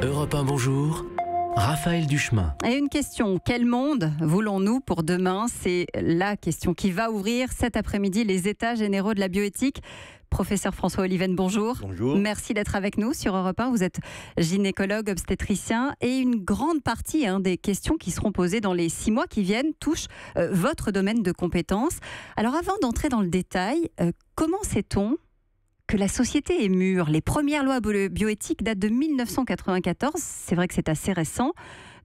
Europe 1, bonjour. Raphaël Duchemin. Et une question, quel monde voulons-nous pour demain? C'est la question qui va ouvrir cet après-midi les états généraux de la bioéthique. Professeur François Oliven, bonjour. Bonjour. Merci d'être avec nous sur Europe 1. Vous êtes gynécologue, obstétricien et une grande partie des questions qui seront posées dans les 6 mois qui viennent touchent votre domaine de compétences. Alors avant d'entrer dans le détail, comment sait-on que la société est mûre? Les premières lois bioéthiques datent de 1994. C'est vrai que c'est assez récent.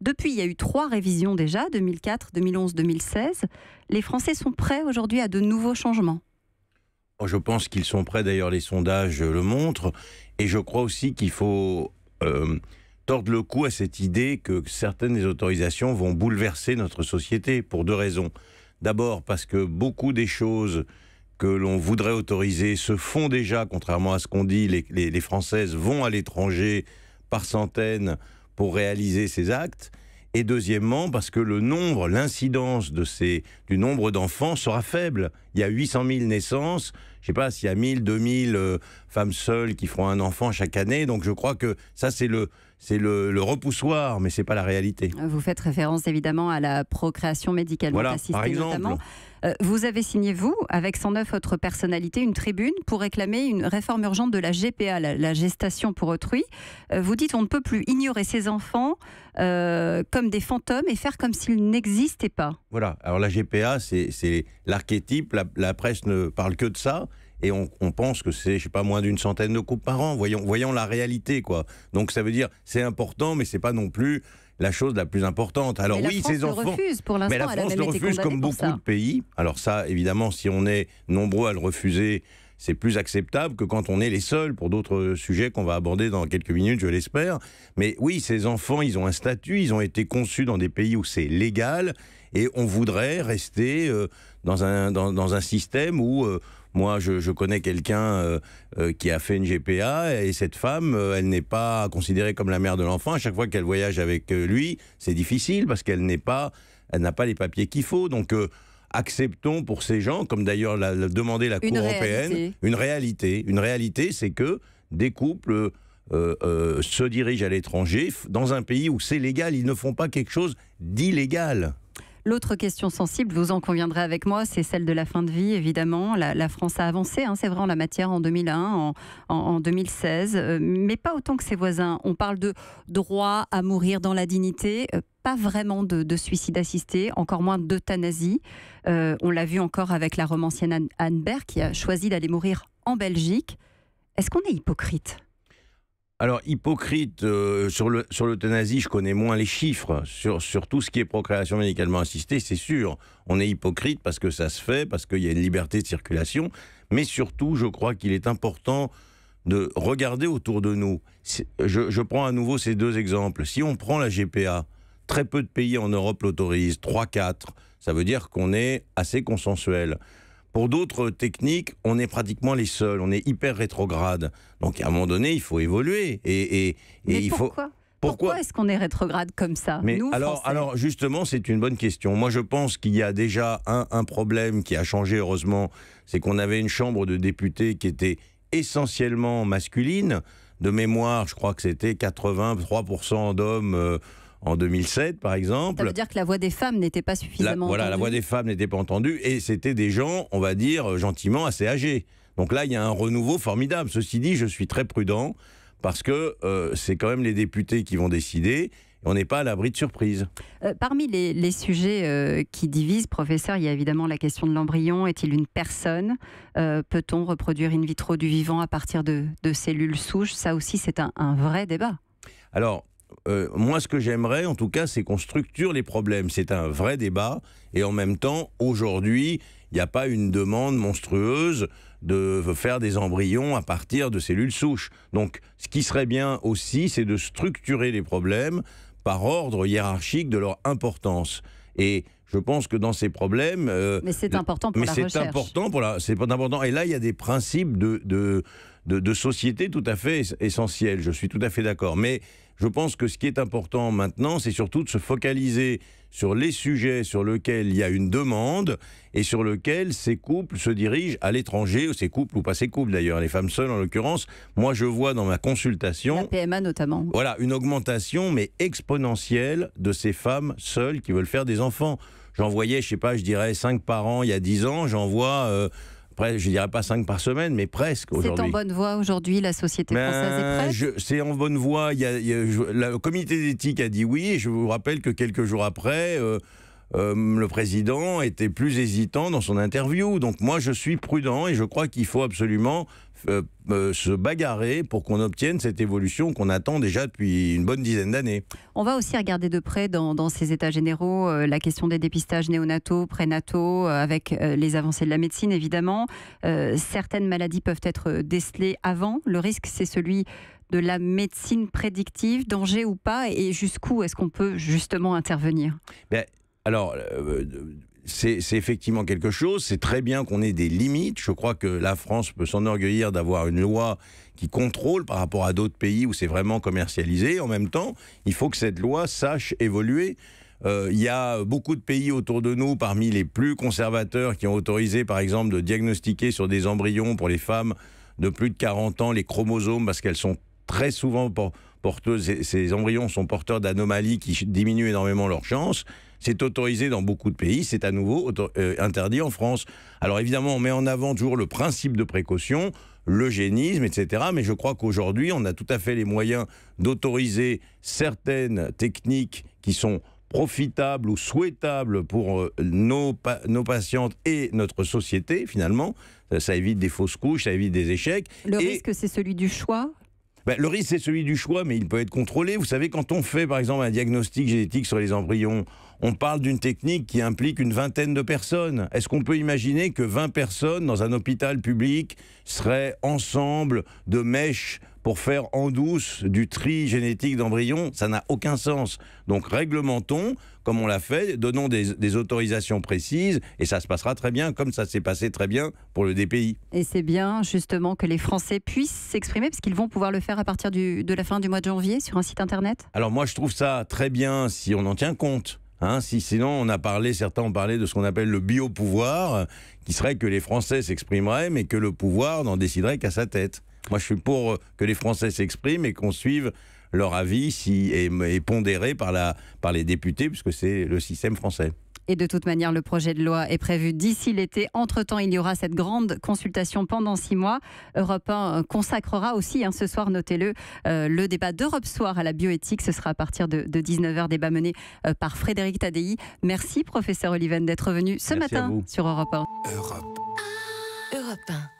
Depuis, il y a eu 3 révisions déjà, 2004, 2011, 2016. Les Français sont prêts aujourd'hui à de nouveaux changements? Je pense qu'ils sont prêts, d'ailleurs les sondages le montrent, et je crois aussi qu'il faut tordre le cou à cette idée que certaines des autorisations vont bouleverser notre société pour 2 raisons. D'abord parce que beaucoup des choses que l'on voudrait autoriser se font déjà, contrairement à ce qu'on dit, les Françaises vont à l'étranger par centaines pour réaliser ces actes. Et deuxièmement, parce que l'incidence du nombre d'enfants sera faible. Il y a 800 000 naissances, je ne sais pas s'il y a 1000, 2000 femmes seules qui feront un enfant chaque année. Donc je crois que ça, c'est le repoussoir, mais ce n'est pas la réalité. Vous faites référence évidemment à la procréation médicalement assistée, par exemple. Notamment. Vous avez signé, vous, avec 109 autres personnalités, une tribune pour réclamer une réforme urgente de la GPA, la gestation pour autrui. Vous dites on ne peut plus ignorer ces enfants comme des fantômes et faire comme s'ils n'existaient pas. Voilà, alors la GPA, c'est l'archétype, la presse ne parle que de ça. Et on pense que c'est, je sais pas, moins d'une centaine de couples par an. Voyons la réalité, quoi. Donc ça veut dire, c'est important, mais c'est pas non plus la chose la plus importante. Alors mais oui, la France ces enfants. Le refuse pour l'instant. Mais la France le refuse comme beaucoup de pays. Alors ça, évidemment, si on est nombreux à le refuser, c'est plus acceptable que quand on est les seuls pour d'autres sujets qu'on va aborder dans quelques minutes, je l'espère. Mais oui, ces enfants, ils ont un statut, ils ont été conçus dans des pays où c'est légal, et on voudrait rester dans un système où moi, je connais quelqu'un qui a fait une GPA, et cette femme, elle n'est pas considérée comme la mère de l'enfant. À chaque fois qu'elle voyage avec lui, c'est difficile parce qu'elle n'a pas les papiers qu'il faut. Donc, acceptons pour ces gens, comme d'ailleurs l'a demandé la Cour européenne, une réalité. Une réalité, c'est que des couples se dirigent à l'étranger, dans un pays où c'est légal. Ils ne font pas quelque chose d'illégal. L'autre question sensible, vous en conviendrez avec moi, c'est celle de la fin de vie, évidemment. La France a avancé, c'est vrai, en la matière en 2001, en 2016, mais pas autant que ses voisins. On parle de droit à mourir dans la dignité, pas vraiment de suicide assisté, encore moins d'euthanasie. On l'a vu encore avec la romancienne Anne Berg, qui a choisi d'aller mourir en Belgique. Est-ce qu'on est hypocrite ? Alors, hypocrite, sur l'euthanasie, je connais moins les chiffres. Sur tout ce qui est procréation médicalement assistée, c'est sûr. On est hypocrite parce que ça se fait, parce qu'il y a une liberté de circulation. Mais surtout, je crois qu'il est important de regarder autour de nous. Je prends à nouveau ces 2 exemples. Si on prend la GPA, très peu de pays en Europe l'autorisent, 3-4. Ça veut dire qu'on est assez consensuel. Pour d'autres techniques, on est pratiquement les seuls, on est hyper rétrograde. Donc à un moment donné, il faut évoluer. Mais pourquoi est-ce qu'on est rétrograde comme ça, Mais nous, alors justement, c'est une bonne question. Moi, je pense qu'il y a déjà un problème qui a changé, heureusement. C'est qu'on avait une chambre de députés qui était essentiellement masculine. De mémoire, je crois que c'était 83% d'hommes en 2007, par exemple. Ça veut dire que la voix des femmes n'était pas suffisamment entendue. La voix des femmes n'était pas entendue, et c'était des gens, on va dire, gentiment assez âgés. Donc là, il y a un renouveau formidable. Ceci dit, je suis très prudent, parce que c'est quand même les députés qui vont décider, et on n'est pas à l'abri de surprises. Parmi les sujets qui divisent, professeur, il y a évidemment la question de l'embryon. Est-il une personne ? Peut-on reproduire in vitro du vivant à partir de cellules souches ? Ça aussi, c'est un vrai débat. Alors, moi, ce que j'aimerais, en tout cas, c'est qu'on structure les problèmes. C'est un vrai débat. Et en même temps, aujourd'hui, il n'y a pas une demande monstrueuse de faire des embryons à partir de cellules souches. Donc, ce qui serait bien aussi, c'est de structurer les problèmes par ordre hiérarchique de leur importance. Et je pense que dans ces problèmes... mais c'est important pour la recherche. C'est important. Et là, il y a des principes de de société tout à fait essentiel. Je suis tout à fait d'accord. Mais je pense que ce qui est important maintenant, c'est surtout de se focaliser sur les sujets sur lesquels il y a une demande et sur lesquels ces couples se dirigent à l'étranger, ou ces couples ou pas ces couples d'ailleurs, les femmes seules en l'occurrence. Moi, je vois dans ma consultation... La PMA notamment. Voilà, une augmentation, mais exponentielle, de ces femmes seules qui veulent faire des enfants. J'en voyais, je sais pas, je dirais 5 par an il y a 10 ans, j'en vois... je dirais pas 5 par semaine, mais presque aujourd'hui. C'est en bonne voie aujourd'hui, la société française est prête? C'est en bonne voie. Le comité d'éthique a dit oui, et je vous rappelle que quelques jours après, le président était plus hésitant dans son interview. Donc moi, je suis prudent et je crois qu'il faut absolument se bagarrer pour qu'on obtienne cette évolution qu'on attend déjà depuis une bonne dizaine d'années. On va aussi regarder de près dans ces états généraux la question des dépistages néonataux, prénataux, avec les avancées de la médecine évidemment. Certaines maladies peuvent être décelées avant. Le risque, c'est celui de la médecine prédictive, danger ou pas, et jusqu'où est-ce qu'on peut justement intervenir? Alors, c'est effectivement quelque chose. C'est très bien qu'on ait des limites. Je crois que la France peut s'enorgueillir d'avoir une loi qui contrôle par rapport à d'autres pays où c'est vraiment commercialisé. En même temps, il faut que cette loi sache évoluer. Il y a beaucoup de pays autour de nous, parmi les plus conservateurs, qui ont autorisé, par exemple, de diagnostiquer sur des embryons pour les femmes de plus de 40 ans les chromosomes, parce qu'elles sont très souvent porteuses. Ces embryons sont porteurs d'anomalies qui diminuent énormément leurs chances. C'est autorisé dans beaucoup de pays, c'est à nouveau interdit en France. Alors évidemment, on met en avant toujours le principe de précaution, l'eugénisme, etc. Mais je crois qu'aujourd'hui, on a tout à fait les moyens d'autoriser certaines techniques qui sont profitables ou souhaitables pour nos patientes et notre société, finalement. Ça évite des fausses couches, ça évite des échecs. Le risque, c'est celui du choix ? Le risque, c'est celui du choix, mais il peut être contrôlé. Vous savez, quand on fait, par exemple, un diagnostic génétique sur les embryons, on parle d'une technique qui implique une vingtaine de personnes. Est-ce qu'on peut imaginer que 20 personnes dans un hôpital public seraient ensemble de mèches pour faire en douce du tri génétique d'embryons? Ça n'a aucun sens. Donc réglementons, comme on l'a fait, donnons des autorisations précises, et ça se passera très bien, comme ça s'est passé très bien pour le DPI. Et c'est bien justement que les Français puissent s'exprimer, parce qu'ils vont pouvoir le faire à partir de la fin du mois de janvier sur un site internet. Alors moi, je trouve ça très bien si on en tient compte. Sinon, certains ont parlé de ce qu'on appelle le biopouvoir, qui serait que les Français s'exprimeraient, mais que le pouvoir n'en déciderait qu'à sa tête. Moi, je suis pour que les Français s'expriment et qu'on suive leur avis est pondéré par les députés, puisque c'est le système français. Et de toute manière, le projet de loi est prévu d'ici l'été. Entre-temps, il y aura cette grande consultation pendant 6 mois. Europe 1 consacrera aussi, ce soir, notez-le, le débat d'Europe Soir à la bioéthique. Ce sera à partir de 19h, débat mené par Frédéric Tadei. Merci, professeur Oliven, d'être venu ce matin sur Europe 1. Europe 1.